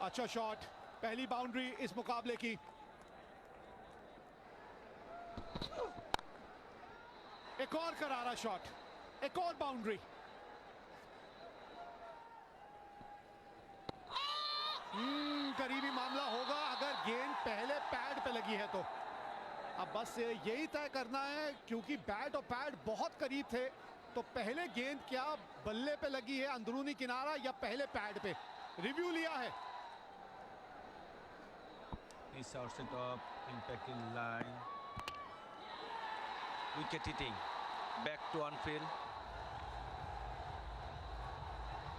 अच्छा शॉट, पहली बाउंड्री इस मुकाबले की। एक और करारा शॉट, एक और बाउंड्री। करीबी मामला होगा अगर गेंद पहले पैड पे लगी है तो। अब बस यही तय करना है, क्योंकि बैट और पैड बहुत करीब थे, तो पहले गेंद क्या बल्ले पे लगी है, अंदरूनी किनारा, या पहले पैड पे। रिव्यू लिया है। It's outside of impacting line. Wicket hitting. Back to on field.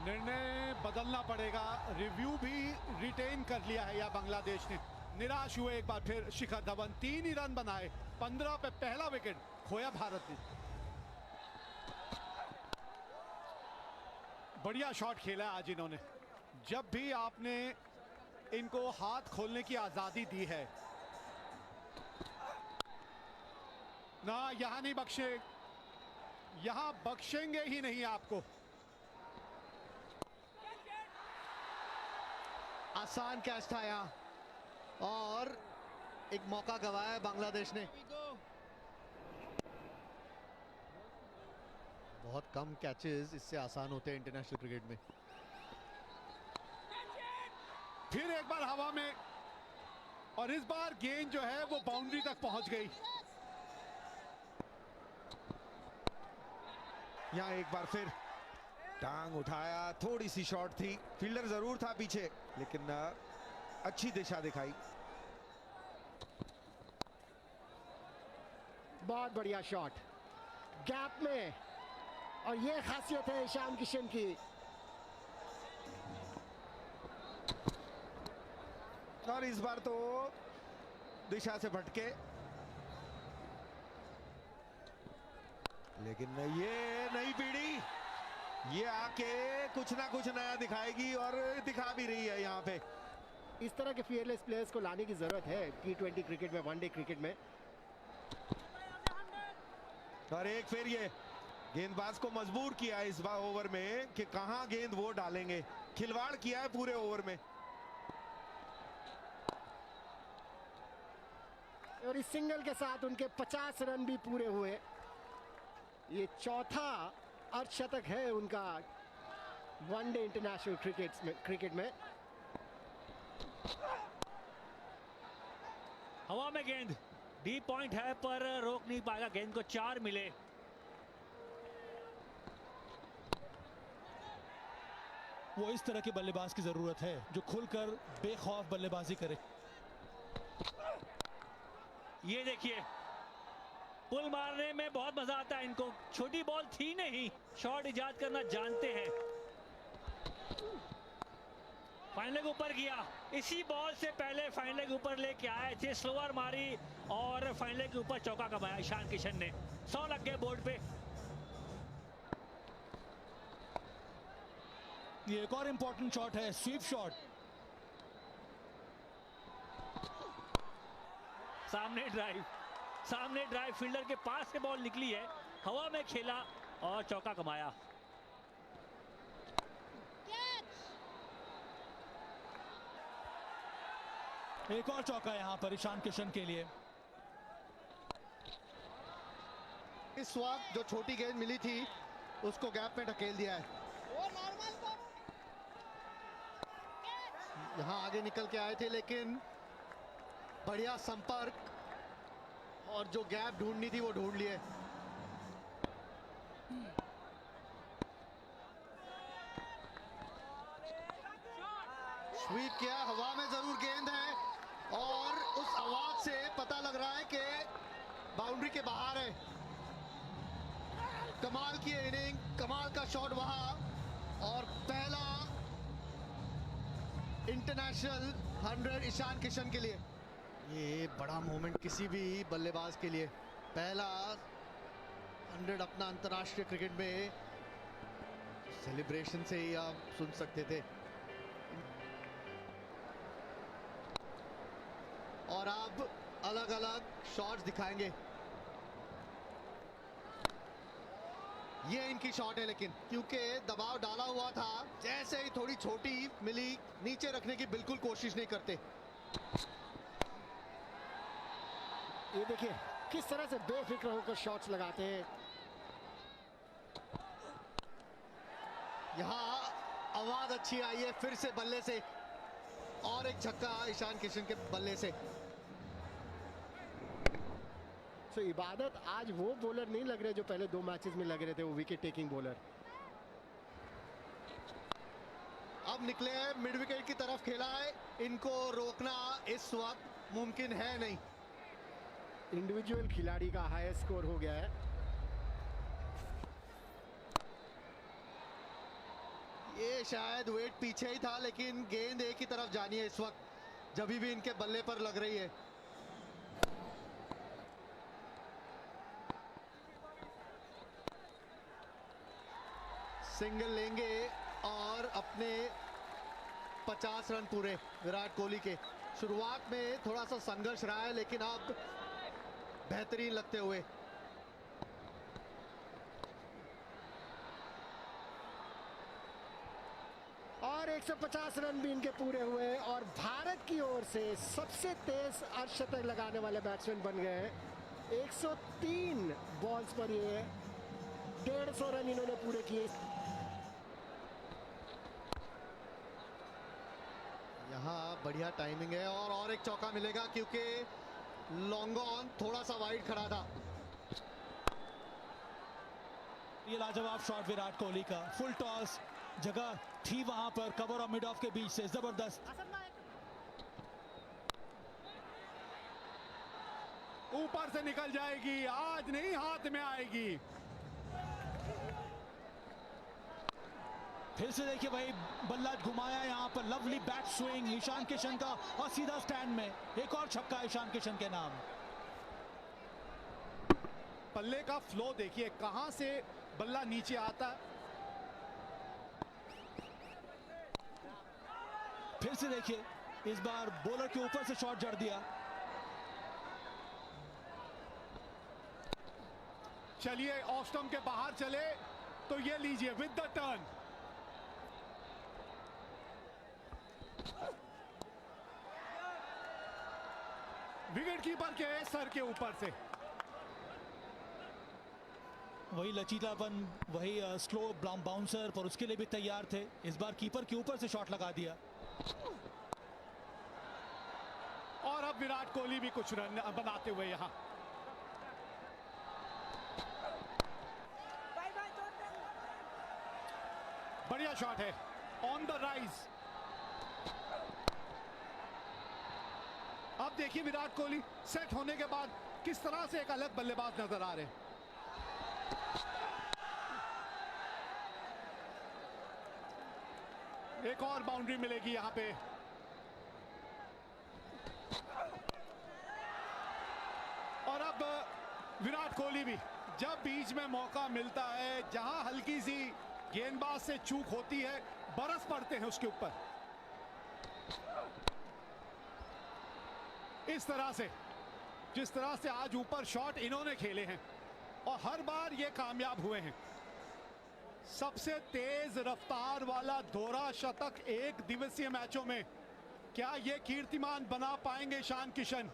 निर्णय बदलना पड़ेगा। रिव्यू भी रिटेन कर लिया है या बांग्लादेश ने। निराश हुए एक बार फिर शिखर धवन। 3 ही रन बनाए, 15 पे पहला विकेट खोया भारत ने। बढ़िया शॉट खेला आज इन्होंने। जब भी आपने इनको हाथ खोलने की आजादी दी है ना, यहां नहीं बख्शे, यहां बख्शेंगे ही नहीं आपको। आसान कैच था यहाँ और एक मौका गंवाया बांग्लादेश ने। बहुत कम कैचेस इससे आसान होते हैं इंटरनेशनल क्रिकेट में। फिर एक बार हवा में, और इस बार गेंद जो है वो बाउंड्री तक पहुंच गई। यहाँ एक बार फिर टांग उठाया, थोड़ी सी शॉट थी, फील्डर जरूर था पीछे, लेकिन अच्छी दिशा दिखाई। बहुत बढ़िया शॉट गैप में, और ये खासियत है ईशान किशन की। और इस बार तो दिशा से भटके, लेकिन ये नई पीढ़ी ये आके कुछ ना कुछ नया दिखाएगी, और दिखा भी रही है यहाँ पे। इस तरह के फियरलेस प्लेयर्स को लाने की जरूरत है T20 क्रिकेट में, वनडे क्रिकेट में। और एक फिर ये गेंदबाज को मजबूर किया इस बार ओवर में कि कहां गेंद वो डालेंगे, खिलवाड़ किया है पूरे ओवर में। और इस सिंगल के साथ उनके 50 रन भी पूरे हुए। ये चौथा अर्धशतक है उनका वनडे इंटरनेशनल क्रिकेट में। हवा में गेंद, डीप पॉइंट है पर रोक नहीं पाएगा गेंद को। 4 मिले। वो इस तरह के बल्लेबाज की जरूरत है जो खुलकर बेखौफ बल्लेबाजी करे। ये देखिए, पुल मारने में बहुत मजा आता है इनको। छोटी बॉल थी नहीं, शॉट इजाद करना जानते हैं। फाइन लेग ऊपर किया, इसी बॉल से पहले फाइन लेग ऊपर लेके आए थे, स्लोअर मारी और फाइन लेग के ऊपर चौका कमाया ईशान किशन ने। 100 लग गए बोर्ड पे। ये एक और इंपॉर्टेंट शॉट है, स्वीप शॉट। सामने ड्राइव फील्डर के पास से बॉल निकली है, हवा में खेला और चौका कमाया। एक और चौका यहां पर ईशान किशन के लिए। इस वक्त जो छोटी गेंद मिली थी उसको गैप में ढकेल दिया है। यहां आगे निकल के आए थे, लेकिन बढ़िया संपर्क और जो गैप ढूंढनी थी वो ढूंढ लिए। स्वीप किया, हवा में जरूर गेंद है और उस आवाज से पता लग रहा है कि बाउंड्री के बाहर है। कमाल की इनिंग, कमाल का शॉट वहां, और पहला इंटरनेशनल 100 ईशान किशन के लिए। ये बड़ा मोमेंट किसी भी बल्लेबाज के लिए, पहला 100 अपना अंतर्राष्ट्रीय क्रिकेट में। सेलिब्रेशन से ही आप सुन सकते थे। और अब अलग अलग शॉट्स दिखाएंगे। ये इनकी शॉट है, लेकिन क्योंकि दबाव डाला हुआ था, जैसे ही थोड़ी छोटी मिली नीचे रखने की बिल्कुल कोशिश नहीं करते। ये देखिए किस तरह से बेफिक्र होकर शॉट्स लगाते हैं। यहाँ आवाज अच्छी आई है फिर से बल्ले से, और एक छक्का ईशान किशन के बल्ले से। सो इबादत आज वो बॉलर नहीं लग रहे जो पहले 2 मैचेस में लग रहे थे, वो विकेट टेकिंग बॉलर। अब निकले हैं मिड विकेट की तरफ, खेला है, इनको रोकना इस वक्त मुमकिन है नहीं। इंडिविजुअल खिलाड़ी का हाईएस्ट स्कोर हो गया है। ये शायद वेट पीछे ही था, लेकिन गेंद एक ही तरफ जानी है इस वक्त जब भी इनके बल्ले पर लग रही है। सिंगल लेंगे और अपने 50 रन पूरे विराट कोहली के। शुरुआत में थोड़ा सा संघर्ष रहा है, लेकिन अब बेहतरीन लगते हुए। और 150 रन भी इनके पूरे हुए और भारत की ओर से सबसे तेज अर्धशतक लगाने वाले बैट्समैन बन गए हैं। 103 बॉल्स पर ये 150 रन इन्होंने पूरे किए। यहाँ बढ़िया टाइमिंग है और एक चौका मिलेगा, क्योंकि लॉन्ग ऑन थोड़ा सा वाइड खड़ा था। ये लाजवाब शॉट विराट कोहली का, फुल टॉस, जगह थी वहां पर कवर और मिड ऑफ के बीच से, जबरदस्त। ऊपर से निकल जाएगी, आज नहीं हाथ में आएगी। फिर से देखिए भाई बल्ला घुमाया यहाँ पर, lovely bat swing Ishan Kishan का और सीधा स्टैंड में। एक और छक्का ईशान किशन के नाम। बल्ले का फ्लो देखिए, कहां से बल्ला नीचे आता। फिर से देखिए इस बार बॉलर के ऊपर से शॉट जड़ दिया। चलिए ऑफ स्टंप के बाहर चले तो ये लीजिए with the turn. Wicket keeper के सर के ऊपर से। वही लचीलापन, वही स्लो बाउंसर, पर उसके लिए भी तैयार थे। इस बार कीपर के ऊपर से शॉट लगा दिया। और अब विराट कोहली भी कुछ रन बनाते हुए यहां। बढ़िया शॉट है, ऑन द राइज। अब देखिए विराट कोहली सेट होने के बाद किस तरह से एक अलग बल्लेबाज नजर आ रहे हैं। एक और बाउंड्री मिलेगी यहां पे। और अब विराट कोहली भी जब बीच में मौका मिलता है, जहां हल्की सी गेंदबाज से चूक होती है, बरस पड़ते हैं उसके ऊपर। इस तरह से जिस तरह से आज ऊपर शॉट इन्होंने खेले हैं और हर बार ये कामयाब हुए हैं। सबसे तेज रफ्तार वाला दोहरा शतक एक दिवसीय मैचों में, क्या ये कीर्तिमान बना पाएंगे ईशान किशन?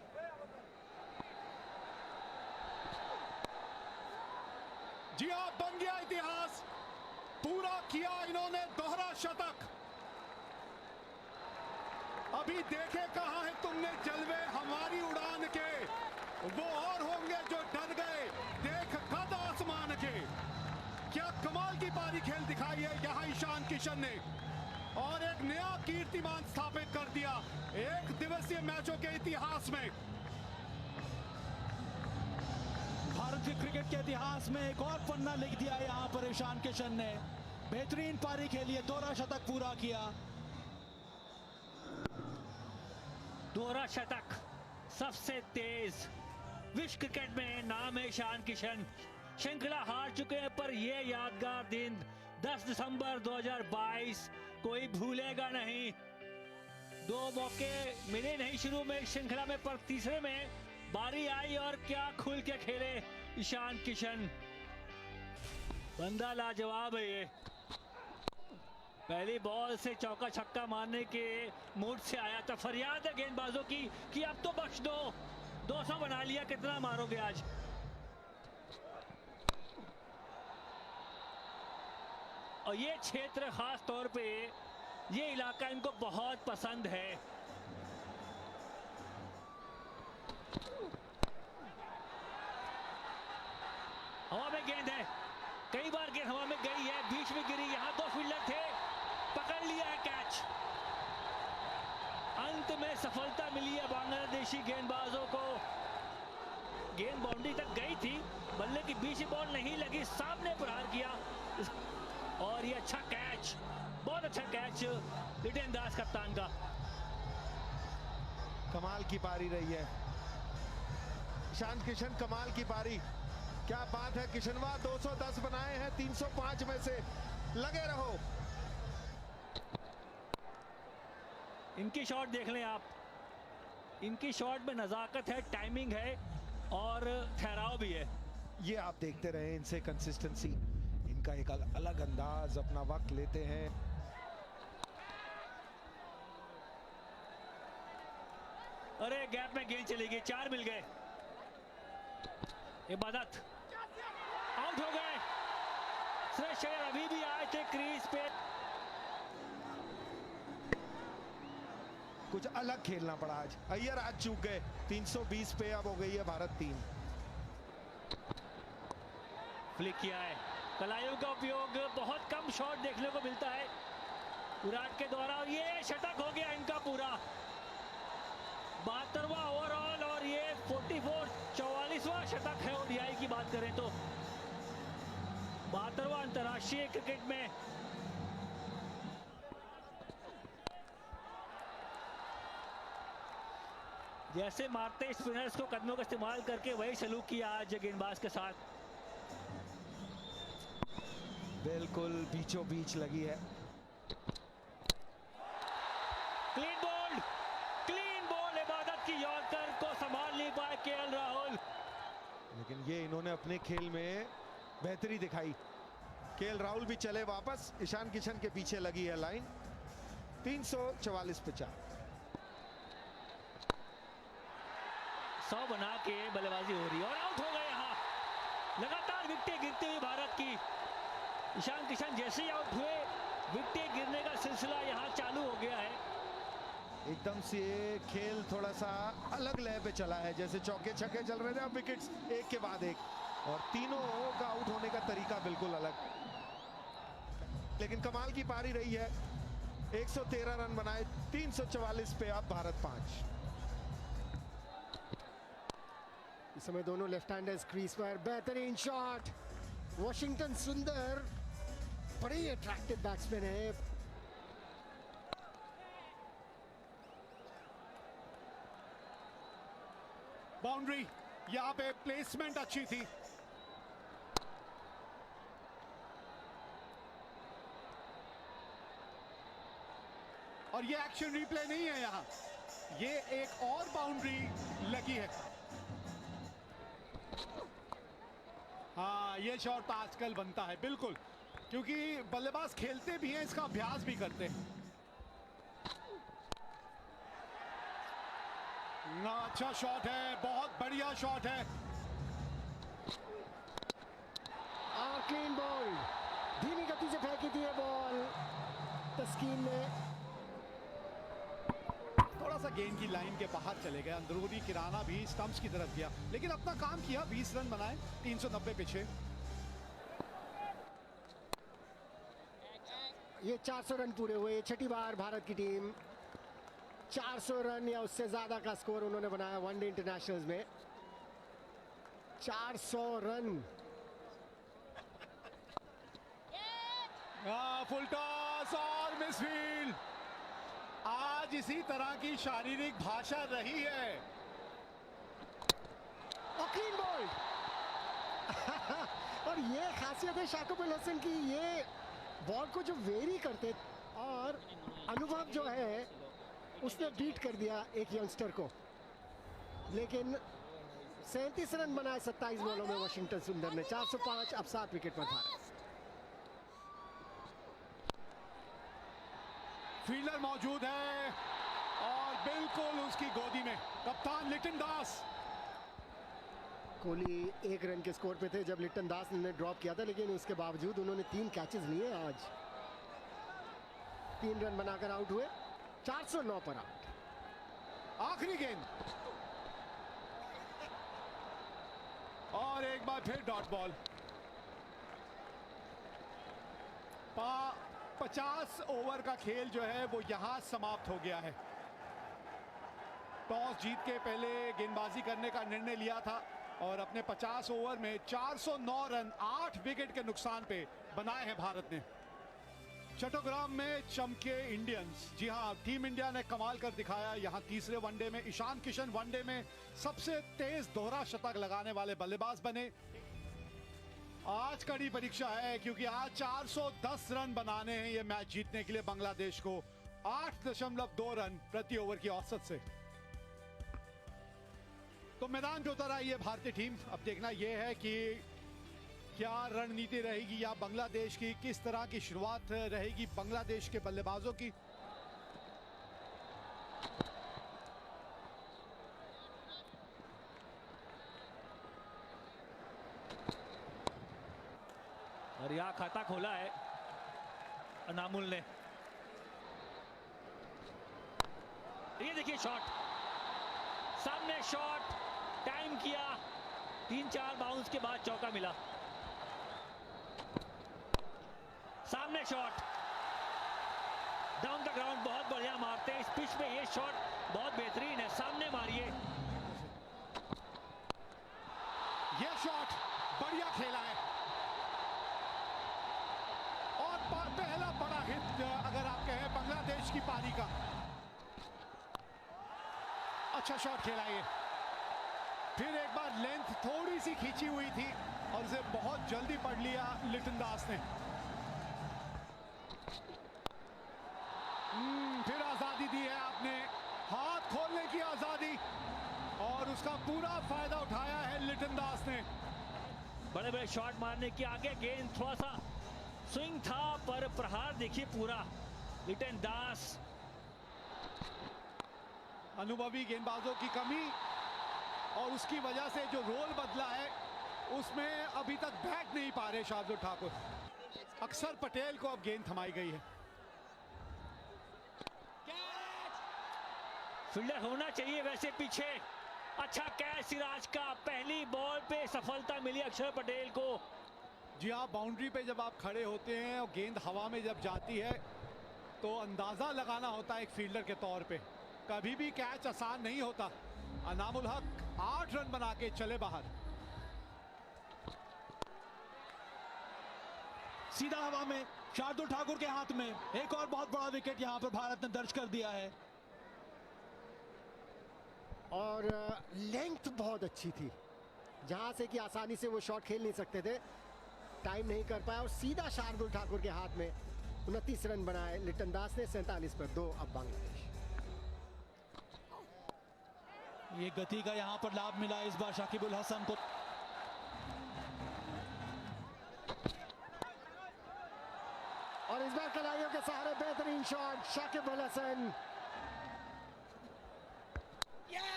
जी हाँ, बन गया इतिहास, पूरा किया इन्होंने दोहरा शतक। अभी देखे कहां है तुमने जलवे हमारी उड़ान के, वो और होंगे जो डर गए देख कद आसमान के। क्या कमाल की पारी खेल दिखाई है यहां ईशान किशन ने, और एक नया कीर्तिमान स्थापित कर दिया एक दिवसीय मैचों के इतिहास में। भारतीय क्रिकेट के इतिहास में एक और पन्ना लिख दिया यहां पर ईशान किशन ने। बेहतरीन पारी खेली है, दोहरा शतक पूरा किया। दोहरा शतक, सबसे तेज विश्व क्रिकेट में नाम है ईशान किशन। श्रृंखला हार चुके हैं, पर यह यादगार दिन 10 दिसंबर 2022 कोई भूलेगा नहीं। 2 मौके मिले नहीं शुरू में श्रृंखला में, पर तीसरे में बारी आई और क्या खुल के खेले ईशान किशन। बंदा लाजवाब है ये। पहली बॉल से चौका छक्का मारने के मूड से आया था। फरियाद है गेंदबाजों की कि अब तो बख्श दो, 200 बना लिया, कितना मारोगे आज। और ये क्षेत्र खास तौर पे, ये इलाका इनको बहुत पसंद है। हवा में गेंद है, कई बार गेंद हवा में गई है, बीच में गिरी, यहां 2 फील्डर थे, पकड़ लिया है कैच। अंत में सफलता मिली है बांग्लादेशी गेंदबाजों को। गेंद बाउंड्री तक गई थी, बल्ले की बीच बॉल नहीं लगी, सामने प्रहार किया और ये अच्छा कैच, बहुत अच्छा कैच लिटन दास कप्तान का। कमाल की पारी रही है। ईशान किशन कमाल की पारी, क्या बात है। किशनवा 210 बनाए हैं 305 में से, लगे रहो। इनकी शॉट देख लें आप, इनकी शॉट में नजाकत है, टाइमिंग है और ठहराव भी है। ये आप देखते रहे इनसे कंसिस्टेंसी, इनका एक अलग अंदाज, अपना वक्त लेते हैं। अरे गैप में गेंद चली गई, 4 मिल गए। इबादत आउट हो गए। श्रेयस अय्यर अभी भी आए थे क्रीज पे। कुछ अलग खेलना पड़ा आज, अय्यर आज चूक गए। 320 पे अब हो गई है भारत 3। फ्लिक किया है, कलाइयों का उपयोग, बहुत कम शॉट देखने को मिलता है विराट के द्वारा, और ये शतक हो गया इनका पूरा। 72वां ओवरऑल और ये 44वां शतक है ओडीआई की बात करें तो। 72वां अंतर्राष्ट्रीय क्रिकेट में। जैसे मारते स्पिनर्स को कदमों का इस्तेमाल करके, वही सलूक किया आज गेंदबाज के साथ। बिल्कुल बीचों बीच लगी है। क्लीन बोल्ड, क्लीन बॉल इबादत की, यॉर्कर को संभाल नहीं पाए केएल राहुल। लेकिन ये इन्होंने अपने खेल में बेहतरी दिखाई। केएल राहुल भी चले वापस, ईशान किशन के पीछे लगी है लाइन। 344 पे 4। 100 बना के बल्लेबाजी हो रही है और आउट हो गए। यहाँ लगातार विकेटें गिरती हुई भारत की। ईशान किशन जैसे ही आउट हुए, विकेटें गिरने का सिलसिला यहाँ चालू हो गया है। एकदम से खेल थोड़ा सा अलग लय पे चला है, जैसे चौके छक्के चल रहे थे, अब विकेट्स एक के बाद एक, और तीनों का आउट होने का तरीका बिल्कुल अलग। लेकिन कमाल की पारी रही है। 113 रन बनाए, 344 पे अब भारत 5। इस समय दोनों लेफ्ट हैंडर्स क्रीज पर। बेहतरीन शॉट, वॉशिंगटन सुंदर बड़ी अट्रैक्टिव बैट्समैन है। बाउंड्री, यहां पे प्लेसमेंट अच्छी थी। और ये एक्शन रिप्ले नहीं है, यहां ये एक और बाउंड्री लगी है। हाँ, ये शॉट आजकल बनता है बिल्कुल, क्योंकि बल्लेबाज खेलते भी हैं, इसका अभ्यास भी करते हैं। ना, अच्छा शॉट है, बहुत बढ़िया शॉट है। और क्लीन बॉल, धीमी गति से फेंकी थी ये बॉल तस्कीन में। थोड़ा सा गेंद की लाइन के बाहर चले गए, अंदरूनी किराना भी स्टंप्स की तरफ गया, लेकिन अपना काम किया। 20 रन बनाए, 390 पे 6। ये 400 रन पूरे हुए, छठी बार भारत की टीम 400 रन या उससे ज्यादा का स्कोर उन्होंने बनाया वनडे इंटरनेशनल्स में। 400 रन। फुल टॉस और मिसफील्ड। आज इसी तरह की शारीरिक भाषा रही है। और क्लीन बॉल। और ये खासियत है शाकिब अल हसन की, ये बॉल को जो वेरी करते, और अनुभव जो है उसने बीट कर दिया एक यंगस्टर को। लेकिन 37 रन बनाए 27 बॉलों में वॉशिंगटन सुंदर ने। 405, अब 7 विकेट पर भारत। फील्डर मौजूद है और बिल्कुल उसकी गोदी में कप्तान लिटन दास। कोहली 1 रन के स्कोर पे थे जब लिटन दास ने ड्रॉप किया था, लेकिन उसके बावजूद उन्होंने 3 कैचेस लिए आज। 3 रन बनाकर आउट हुए, 409 पर आउट। आखिरी गेंद और एक बार फिर डॉट बॉल। 50 ओवर का खेल जो है वो यहां समाप्त हो गया है। टॉस जीत के पहले गेंदबाजी करने का निर्णय लिया था और अपने 50 ओवर में 409 रन 8 विकेट के नुकसान पे बनाए हैं भारत ने। चट्टोग्राम में चमके इंडियंस। जी हां, टीम इंडिया ने कमाल कर दिखाया। यहां तीसरे वनडे में ईशान किशन वनडे में सबसे तेज दोहरा शतक लगाने वाले बल्लेबाज बने। आज कड़ी परीक्षा है क्योंकि आज 410 रन बनाने हैं ये मैच जीतने के लिए बांग्लादेश को 8.2 रन प्रति ओवर की औसत से। तो मैदान पे उतर आई है भारतीय टीम। अब देखना यह है कि क्या रणनीति रहेगी या बांग्लादेश की किस तरह की शुरुआत रहेगी बांग्लादेश के बल्लेबाजों की। और यहाँ खाता खोला है अनामुल ने। ये देखिए शॉट, सामने शॉट, टाइम किया, 3-4 बाउंस के बाद चौका मिला। सामने शॉट, डाउन द ग्राउंड बहुत बढ़िया मारते हैं इस पिच में। ये शॉट बहुत बेहतरीन है, सामने मारिए। ये शॉट बढ़िया खेला है और पहला बड़ा हिट अगर आप कहें बांग्लादेश की पारी का। अच्छा शॉट खेला ये। फिर एक बार लेंथ थोड़ी सी खींची हुई थी और उसे बहुत जल्दी पढ़ लिया लिटन दास ने। फिर आजादी दी है आपने, हाथ खोलने की आजादी, और उसका पूरा फायदा उठाया है लिटन दास ने। बड़े बड़े शॉट मारने के आगे गेंद थोड़ा सा स्विंग था पर प्रहार देखिए पूरा लिटन दास। अनुभवी गेंदबाजों की कमी और उसकी वजह से जो रोल बदला है उसमें अभी तक बैठ नहीं पा रहे शार्दुल ठाकुर। अक्षर पटेल को अब गेंद थमाई गई है। फील्डर होना चाहिए वैसे पीछे। अच्छा कैच सिराज का, पहली बॉल पे सफलता मिली अक्षर पटेल को। जी हाँ, बाउंड्री पे जब आप खड़े होते हैं और गेंद हवा में जब जाती है तो अंदाजा लगाना होता है एक फील्डर के तौर पे। कभी भी कैच आसान नहीं होता। अनामुल हक 8 रन बना के चले बाहर। सीधा हवा में शार्दुल ठाकुर के हाथ में एक और बहुत बड़ा विकेट यहां पर भारत ने दर्ज कर दिया है। और लेंथ बहुत अच्छी थी, जहां से कि आसानी से वो शॉट खेल नहीं सकते थे, टाइम नहीं कर पाया और सीधा शार्दुल ठाकुर के हाथ में 29 रन बनाए लिटन दास ने। 47 पर 2 अब बांग्लादेश। ये गति का यहां पर लाभ मिला इस बार शाकिब उल हसन को। और इस बार कलाइयों के सहारे बेहतरीन शॉट, शाकिब उल हसन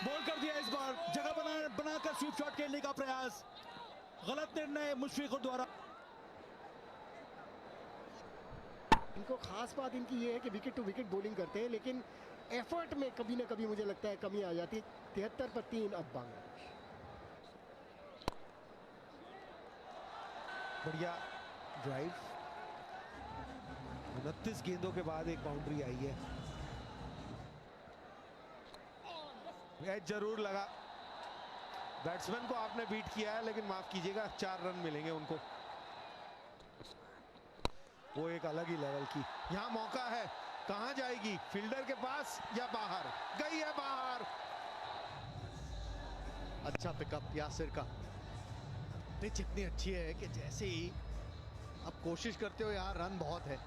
बॉल कर दिया। इस बार जगह बनाकर स्वीप शॉट खेलने का प्रयास, गलत निर्णय मुशफिक द्वारा। इनको खास बात इनकी ये है कि विकेट टू विकेट बॉलिंग करते हैं, लेकिन एफर्ट में कभी ना कभी मुझे लगता है कमी आ जाती है। 73 पर 3 अब बांग्लादेश। बढ़िया ड्राइव। 29 गेंदों के बाद एक बाउंड्री आई है। एज जरूर लगा। बैट्समैन को आपने बीट किया है, लेकिन माफ कीजिएगा 4 रन मिलेंगे उनको। वो एक अलग ही लेवल की। यहां मौका है, कहां जाएगी, फील्डर के पास या बाहर? गई है बाहर। अच्छा पिकअप यासिर का। पिच इतनी अच्छी है कि जैसे ही अब कोशिश करते हो यार, रन बहुत है।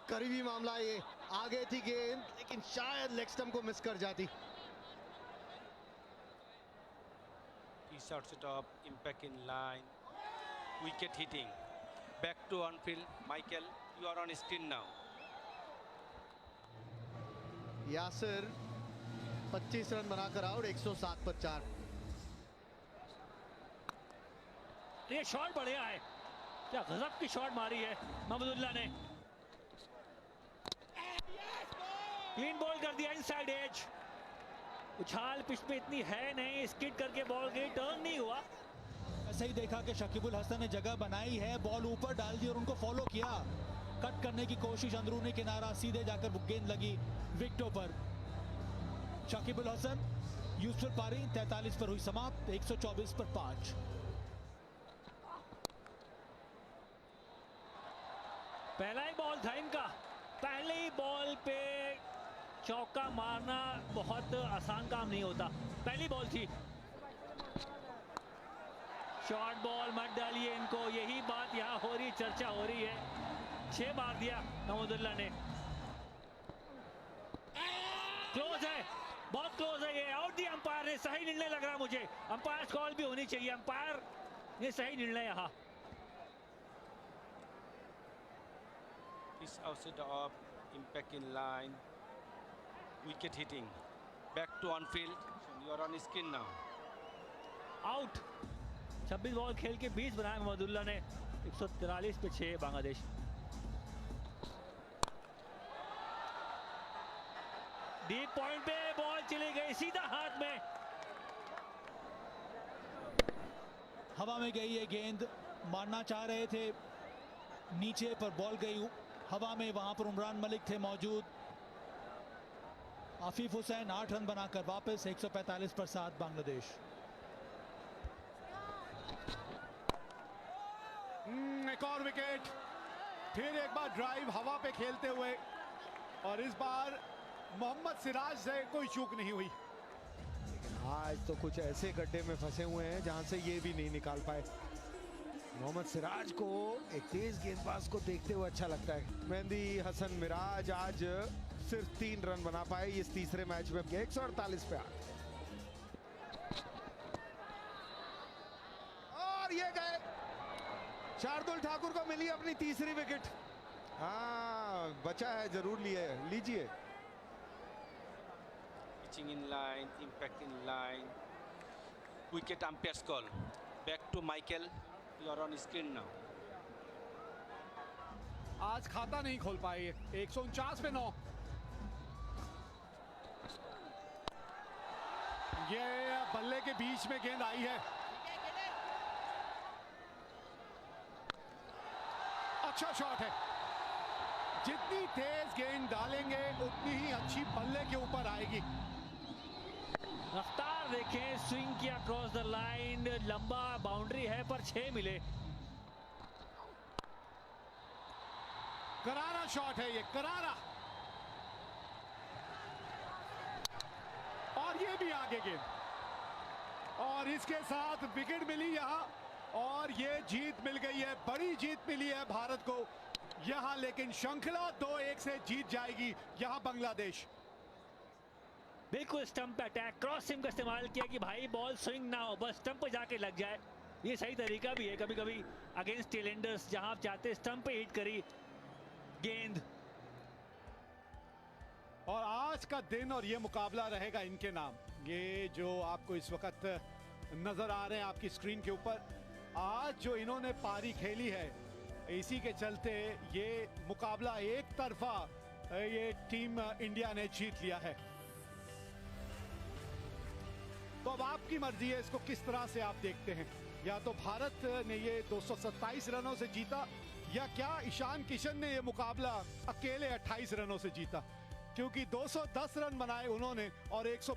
करीबी मामला ये, आगे थी गेंद लेकिन शायद लेग स्टंप को मिस कर जाती। He shorts it up, impact in line, wicket hitting. Back to on field, Michael. You are on screen now. Yasir 25 run बनाकर आउट, 107 पर 4। ये शॉट बढ़िया है, क्या गजब की शॉट मारी है महमूदुल्लाह ने। क्लीन बॉल कर दिया इनसाइड एज। उछाल पिच पे इतनी है नहीं, स्किड करके बॉल गई, टर्न नहीं हुआ। ऐसे ही देखा कि शकीबुल हसन ने जगह बनाई है, बॉल ऊपर डाल दी और उनको फॉलो किया। कट करने की कोशिश, अंदरूनी किनारा, सीधे जाकर गेंद लगी विकेटों पर। शकीबुल हसन, यूसुफ पारी 43 पर हुई समाप्त, 124 पर 5। पहला ही बॉल था इनका, पहले ही बॉल पे चौका मारना बहुत आसान काम नहीं होता। पहली बॉल थी, शॉर्ट बॉल मत डालिए इनको, यही बात यहाँ हो रही, चर्चा हो रही है। 6 मार दिया महमूदुल्लाह ने। क्लोज है, बहुत क्लोज है ये, आउट दी अंपायर ने। सही निर्णय लग रहा मुझे, अंपायर कॉल भी होनी चाहिए, अंपायर ने सही निर्णय यहाँ। Is outside of impact in line. Wicket hitting. Back to on field. You are on screen now. Out. 26 ball खेल के 20 बनाए महमूदुल्लाह ने। 143 पे 6 बांग्लादेश। डीप पॉइंट पे बॉल चली गई सीधा हाथ में। हवा में गई ये गेंद, मारना चाह रहे थे नीचे पर बॉल गई हवा में। वहां पर उमरान मलिक थे मौजूद। आफिफ हुसैन 8 रन बनाकर वापस, 145 पर 7 बांग्लादेश। एक और विकेट, फिर एक बार ड्राइव हवा पे खेलते हुए, और इस बार मोहम्मद सिराज से कोई चूक नहीं हुई। आज तो कुछ ऐसे गड्ढे में फंसे हुए हैं जहां से ये भी नहीं निकाल पाए। मोहम्मद सिराज को एक तेज गेंदबाज को देखते हुए अच्छा लगता है। मेहंदी हसन मिराज आज सिर्फ 3 रन बना पाए इस तीसरे मैच में, 148 पे 8। और ये गए, शार्दुल ठाकुर को मिली अपनी तीसरी विकेट। हाँ, बचा है, जरूर लीजिए। Pitching in line, impact in line. Wicket umpire's call. Back to Michael. You are on screen now. आज खाता नहीं खोल पाए, 149 पे 9। ये बल्ले के बीच में गेंद आई है, अच्छा शॉट है। जितनी तेज गेंद डालेंगे उतनी ही अच्छी बल्ले के ऊपर आएगी। रफ्तार देखें, स्विंग किया क्रॉस द लाइन, लंबा बाउंड्री है पर 6 मिले। करारा शॉट है ये, करारा, और ये भी आगे गेंद, और इसके साथ विकेट मिली यहां, और ये जीत मिल गई है, बड़ी जीत मिली है भारत को यहां। लेकिन श्रृंखला 2-1 से जीत जाएगी यहां बांग्लादेश। बिल्कुल स्टंप पे अटैक, क्रॉस सिम का इस्तेमाल किया कि भाई बॉल स्विंग ना हो, बस स्टंप पे जाके लग जाए। ये सही तरीका भी है कभी कभी अगेंस्ट टेलेंडर्स, जहां आप चाहते हैं स्टंप पे हिट करी गेंद। और आज का दिन और ये मुकाबला रहेगा इनके नाम। ये जो आपको इस वक्त नजर आ रहे हैं आपकी स्क्रीन के ऊपर, आज जो इन्होंने पारी खेली है, इसी के चलते ये मुकाबला एक तरफा ये टीम इंडिया ने जीत लिया है। तो अब आपकी मर्जी है इसको किस तरह से आप देखते हैं। या तो भारत ने ये 227 रनों से जीता, या क्या ईशान किशन ने ये मुकाबला अकेले 28 रनों से जीता, क्योंकि 210 रन बनाए उन्होंने और 100